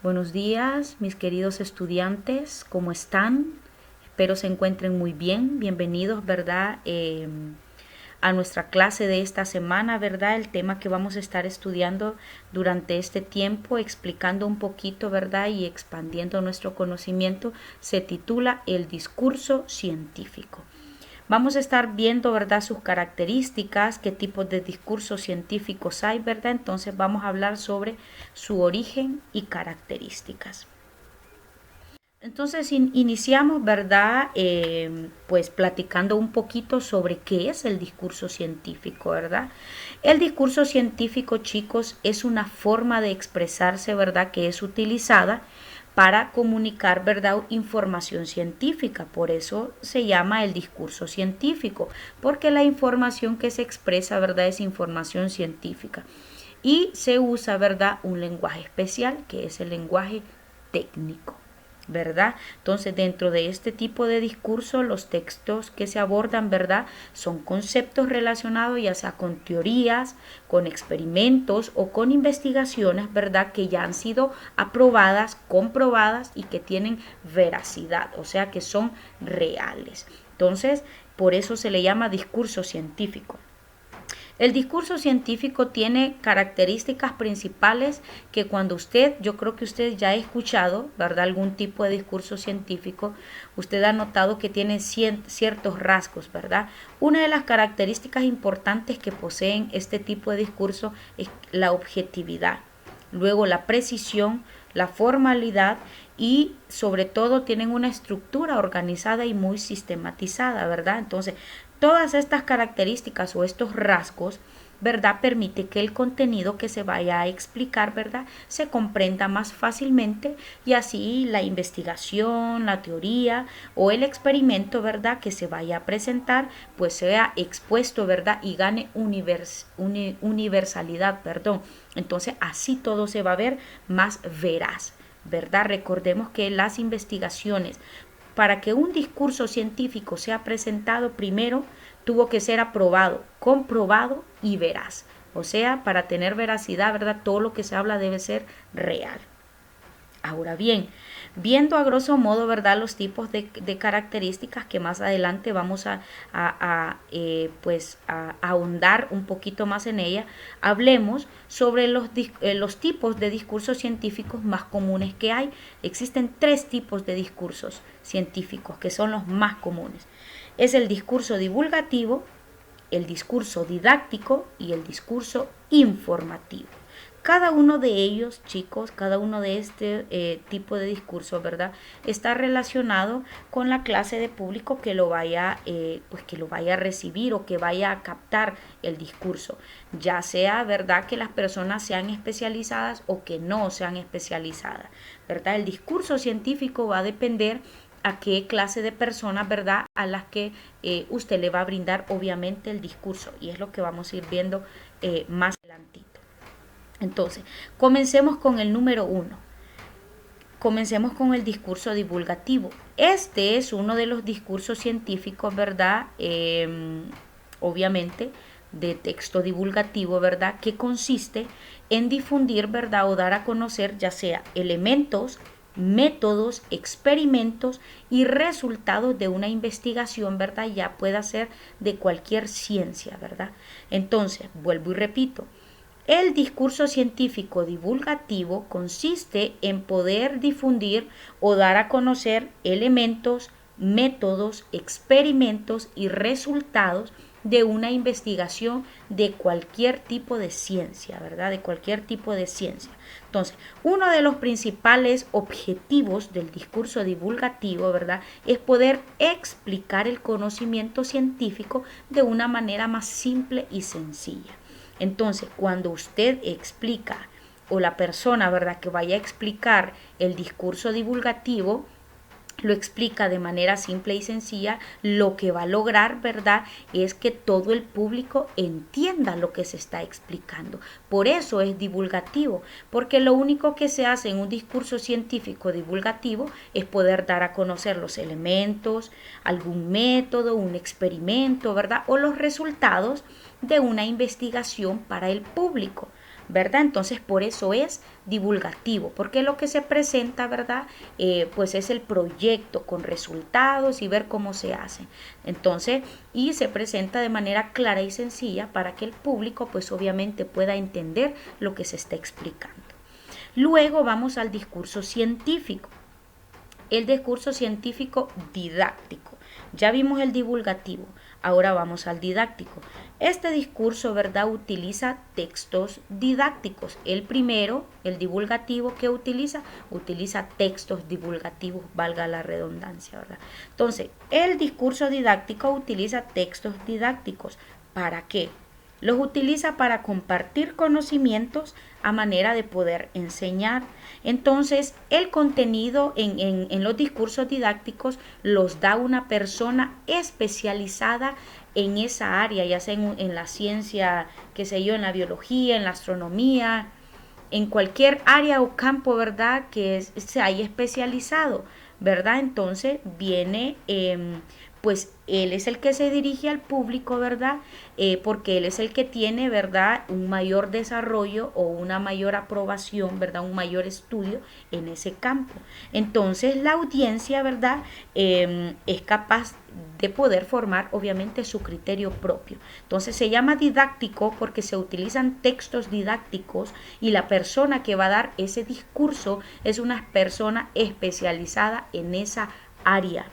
Buenos días, mis queridos estudiantes, ¿cómo están? Espero se encuentren muy bien. Bienvenidos, ¿verdad? A nuestra clase de esta semana, ¿verdad? El tema que vamos a estar estudiando durante este tiempo, explicando un poquito, ¿verdad? Y expandiendo nuestro conocimiento, se titula El discurso científico. Vamos a estar viendo, ¿verdad?, sus características, qué tipos de discursos científicos hay, ¿verdad? Entonces vamos a hablar sobre su origen y características. Entonces iniciamos, ¿verdad? Pues platicando un poquito sobre qué es el discurso científico, ¿verdad? El discurso científico, chicos, es una forma de expresarse, ¿verdad?, que es utilizada para comunicar, ¿verdad?, información científica. Por eso se llama el discurso científico, porque la información que se expresa, ¿verdad?, es información científica. Y se usa, ¿verdad?, un lenguaje especial, que es el lenguaje técnico, ¿verdad? Entonces, dentro de este tipo de discurso, los textos que se abordan, ¿verdad?, son conceptos relacionados ya sea con teorías, con experimentos o con investigaciones, ¿verdad?, que ya han sido aprobadas, comprobadas y que tienen veracidad, o sea, que son reales. Entonces, por eso se le llama discurso científico. El discurso científico tiene características principales que cuando usted, yo creo que usted ya ha escuchado, ¿verdad?, algún tipo de discurso científico, usted ha notado que tiene ciertos rasgos, ¿verdad? Una de las características importantes que poseen este tipo de discurso es la objetividad, luego la precisión, la formalidad y sobre todo tienen una estructura organizada y muy sistematizada, ¿verdad? Entonces, todas estas características o estos rasgos, ¿verdad?, permite que el contenido que se vaya a explicar, ¿verdad?, se comprenda más fácilmente y así la investigación, la teoría o el experimento, ¿verdad?, que se vaya a presentar, pues sea expuesto, ¿verdad?, y gane universalidad, perdón. Entonces, así todo se va a ver más veraz, ¿verdad? Recordemos que las investigaciones, para que un discurso científico sea presentado, primero tuvo que ser aprobado, comprobado y veraz. O sea, para tener veracidad, ¿verdad?, todo lo que se habla debe ser real. Ahora bien, viendo a grosso modo, ¿verdad?, los tipos de características que más adelante vamos a ahondar un poquito más en ella, hablemos sobre los tipos de discursos científicos más comunes que hay. Existen tres tipos de discursos científicos que son los más comunes. Es el discurso divulgativo, el discurso didáctico y el discurso informativo. Cada uno de ellos, chicos, cada uno de este tipo de discursos, ¿verdad?, está relacionado con la clase de público que lo vaya, que lo vaya a recibir o que vaya a captar el discurso. Ya sea, ¿verdad?, que las personas sean especializadas o que no sean especializadas, ¿verdad? El discurso científico va a depender a qué clase de personas, ¿verdad?, a las que usted le va a brindar obviamente el discurso, y es lo que vamos a ir viendo más adelantito. Entonces, comencemos con el número 1. Comencemos con el discurso divulgativo. Este es uno de los discursos científicos, ¿verdad? Obviamente, de texto divulgativo, ¿verdad?, que consiste en difundir, ¿verdad?, o dar a conocer ya sea elementos, métodos, experimentos y resultados de una investigación, ¿verdad? Ya pueda ser de cualquier ciencia, ¿verdad? Entonces, vuelvo y repito, el discurso científico divulgativo consiste en poder difundir o dar a conocer elementos, métodos, experimentos y resultados de una investigación de cualquier tipo de ciencia, ¿verdad? De cualquier tipo de ciencia. Entonces, uno de los principales objetivos del discurso divulgativo, ¿verdad?, es poder explicar el conocimiento científico de una manera más simple y sencilla. Entonces, cuando usted explica o la persona, ¿verdad?, que vaya a explicar el discurso divulgativo, lo explica de manera simple y sencilla, lo que va a lograr, ¿verdad?, es que todo el público entienda lo que se está explicando. Por eso es divulgativo, porque lo único que se hace en un discurso científico divulgativo es poder dar a conocer los elementos, algún método, un experimento, ¿verdad?, o los resultados de una investigación para el público. ¿verdad? Entonces por eso es divulgativo, porque lo que se presenta, ¿verdad? Pues es el proyecto con resultados y ver cómo se hace. Entonces, y se presenta de manera clara y sencilla para que el público pues obviamente pueda entender lo que se está explicando. Luego vamos al discurso científico. El discurso científico didáctico. Ya vimos el divulgativo, ahora vamos al didáctico. Este discurso, ¿verdad?, utiliza textos didácticos. El primero, el divulgativo, que utiliza textos divulgativos, valga la redundancia, ¿verdad? Entonces, el discurso didáctico utiliza textos didácticos. ¿Para qué? Los utiliza para compartir conocimientos a manera de poder enseñar. Entonces, el contenido en los discursos didácticos los da una persona especializada en esa área, ya sea en la ciencia, qué sé yo, en la biología, en la astronomía, en cualquier área o campo, ¿verdad?, que se haya especializado, ¿verdad? Entonces viene, pues él es el que se dirige al público, ¿verdad? Porque él es el que tiene, ¿verdad?, un mayor desarrollo o una mayor aprobación, ¿verdad?, un mayor estudio en ese campo. Entonces la audiencia, ¿verdad?, es capaz de poder formar obviamente su criterio propio. Entonces se llama didáctico porque se utilizan textos didácticos y la persona que va a dar ese discurso es una persona especializada en esa área,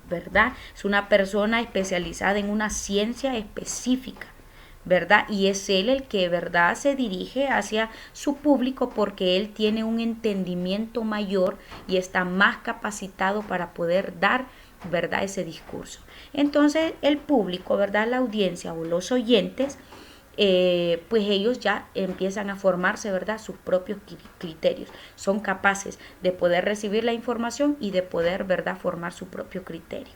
¿verdad? Es una persona especializada en una ciencia específica, ¿verdad? Y es él el que, ¿verdad?, se dirige hacia su público porque él tiene un entendimiento mayor y está más capacitado para poder dar, ¿verdad?, ese discurso. Entonces el público, ¿verdad?, la audiencia o los oyentes, pues ellos ya empiezan a formarse, ¿verdad?, sus propios criterios. Son capaces de poder recibir la información y de poder, ¿verdad?, formar su propio criterio.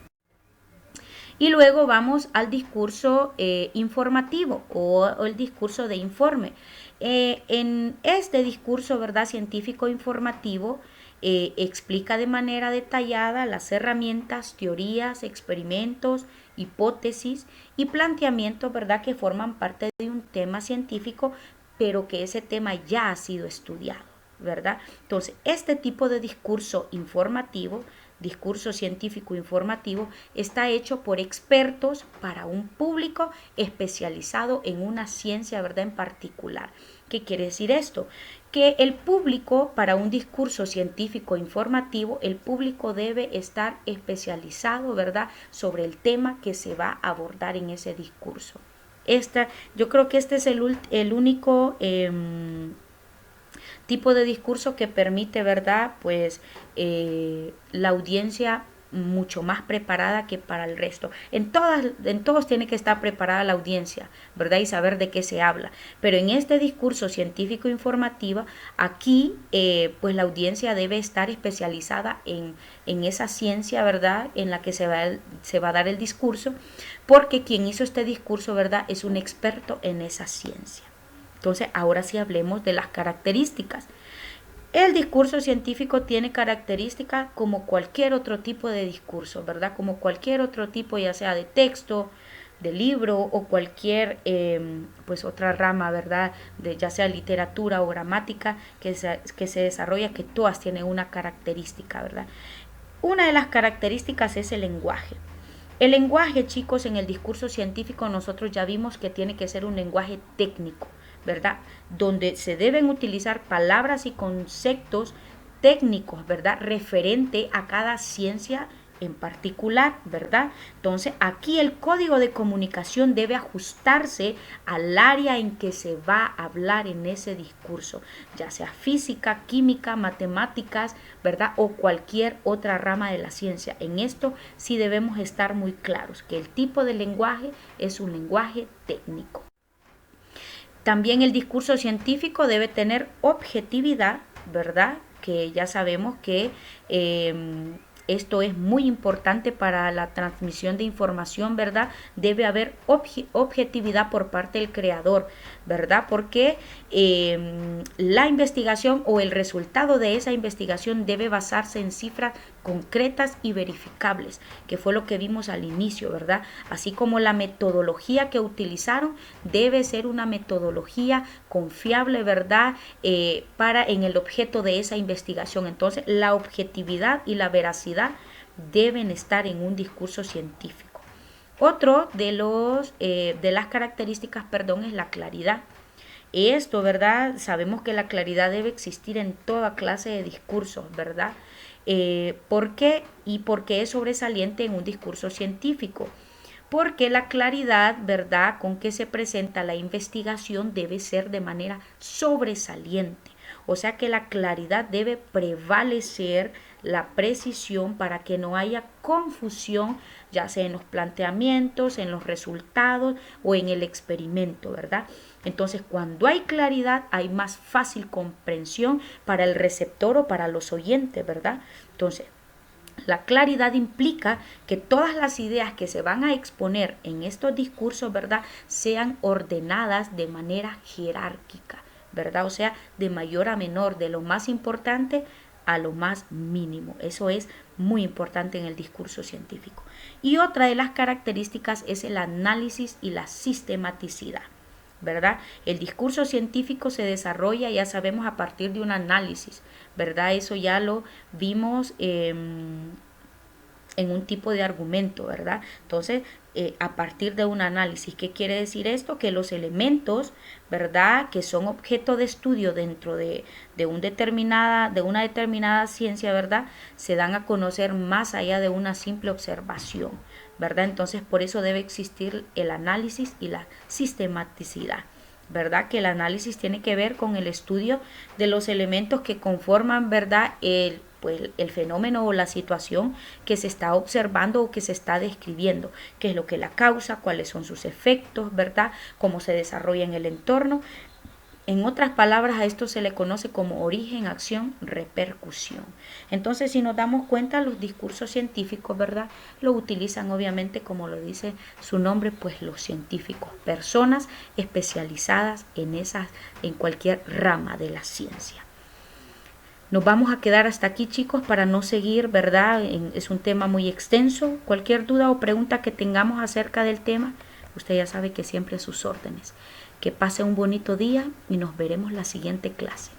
Y luego vamos al discurso informativo o el discurso de informe. En este discurso, ¿verdad?, científico informativo, explica de manera detallada las herramientas, teorías, experimentos, hipótesis y planteamientos, ¿verdad?, que forman parte de un tema científico, pero que ese tema ya ha sido estudiado, ¿verdad? Entonces, este tipo de discurso informativo, discurso científico informativo, está hecho por expertos para un público especializado en una ciencia, ¿verdad?, en particular. ¿Qué quiere decir esto? Que el público, para un discurso científico informativo, el público debe estar especializado, ¿verdad?, sobre el tema que se va a abordar en ese discurso. Yo creo que este es el único tipo de discurso que permite, ¿verdad?, pues la audiencia mucho más preparada que para el resto. En todos tiene que estar preparada la audiencia, ¿verdad?, y saber de qué se habla. Pero en este discurso científico informativo, aquí pues la audiencia debe estar especializada en esa ciencia, ¿verdad?, en la que se va a dar el discurso, porque quien hizo este discurso, ¿verdad?, es un experto en esa ciencia. Entonces, ahora sí hablemos de las características. El discurso científico tiene características como cualquier otro tipo de discurso, ¿verdad? Como cualquier otro tipo, ya sea de texto, de libro o cualquier pues otra rama, ¿verdad?, de ya sea literatura o gramática que se desarrolla, que todas tienen una característica, ¿verdad? Una de las características es el lenguaje. El lenguaje, chicos, en el discurso científico nosotros ya vimos que tiene que ser un lenguaje técnico, ¿verdad?, donde se deben utilizar palabras y conceptos técnicos, ¿verdad?, referente a cada ciencia en particular, ¿verdad? Entonces, aquí el código de comunicación debe ajustarse al área en que se va a hablar en ese discurso, ya sea física, química, matemáticas, ¿verdad?, o cualquier otra rama de la ciencia. En esto sí debemos estar muy claros, que el tipo de lenguaje es un lenguaje técnico. También el discurso científico debe tener objetividad, ¿verdad?, que ya sabemos que esto es muy importante para la transmisión de información, ¿verdad? Debe haber objetividad por parte del creador, ¿verdad? Porque la investigación o el resultado de esa investigación debe basarse en cifras concretas y verificables, que fue lo que vimos al inicio, ¿verdad? Así como la metodología que utilizaron debe ser una metodología confiable, ¿verdad? Para en el objeto de esa investigación. Entonces, la objetividad y la veracidad deben estar en un discurso científico. Otro de las características, es la claridad. Esto, ¿verdad? Sabemos que la claridad debe existir en toda clase de discursos, ¿verdad? ¿Por qué? Y porque es sobresaliente en un discurso científico. Porque la claridad, ¿verdad?, con que se presenta la investigación debe ser de manera sobresaliente. O sea que la claridad debe prevalecer la precisión para que no haya confusión, ya sea en los planteamientos, en los resultados o en el experimento, ¿verdad? Entonces, cuando hay claridad, hay más fácil comprensión para el receptor o para los oyentes, ¿verdad? Entonces, la claridad implica que todas las ideas que se van a exponer en estos discursos, ¿verdad?, sean ordenadas de manera jerárquica, ¿verdad? O sea, de mayor a menor, de lo más importante a lo más mínimo. Eso es muy importante en el discurso científico. Y otra de las características es el análisis y la sistematicidad, ¿verdad? El discurso científico se desarrolla, ya sabemos, a partir de un análisis, ¿verdad? Eso ya lo vimos en un tipo de argumento, ¿verdad? Entonces, a partir de un análisis, ¿qué quiere decir esto? Que los elementos, ¿verdad?, que son objeto de estudio dentro de una determinada ciencia, ¿verdad?, se dan a conocer más allá de una simple observación, ¿verdad? Entonces, por eso debe existir el análisis y la sistematicidad, ¿verdad? Que el análisis tiene que ver con el estudio de los elementos que conforman, ¿verdad?, el fenómeno o la situación que se está observando o que se está describiendo, qué es lo que la causa, cuáles son sus efectos, ¿verdad?, cómo se desarrolla en el entorno. En otras palabras, a esto se le conoce como origen, acción, repercusión. Entonces, si nos damos cuenta, los discursos científicos, ¿verdad?, lo utilizan obviamente, como lo dice su nombre, pues los científicos, personas especializadas en cualquier rama de la ciencia. Nos vamos a quedar hasta aquí, chicos, para no seguir, ¿verdad? Es un tema muy extenso. Cualquier duda o pregunta que tengamos acerca del tema, usted ya sabe que siempre a sus órdenes. Que pase un bonito día y nos veremos la siguiente clase.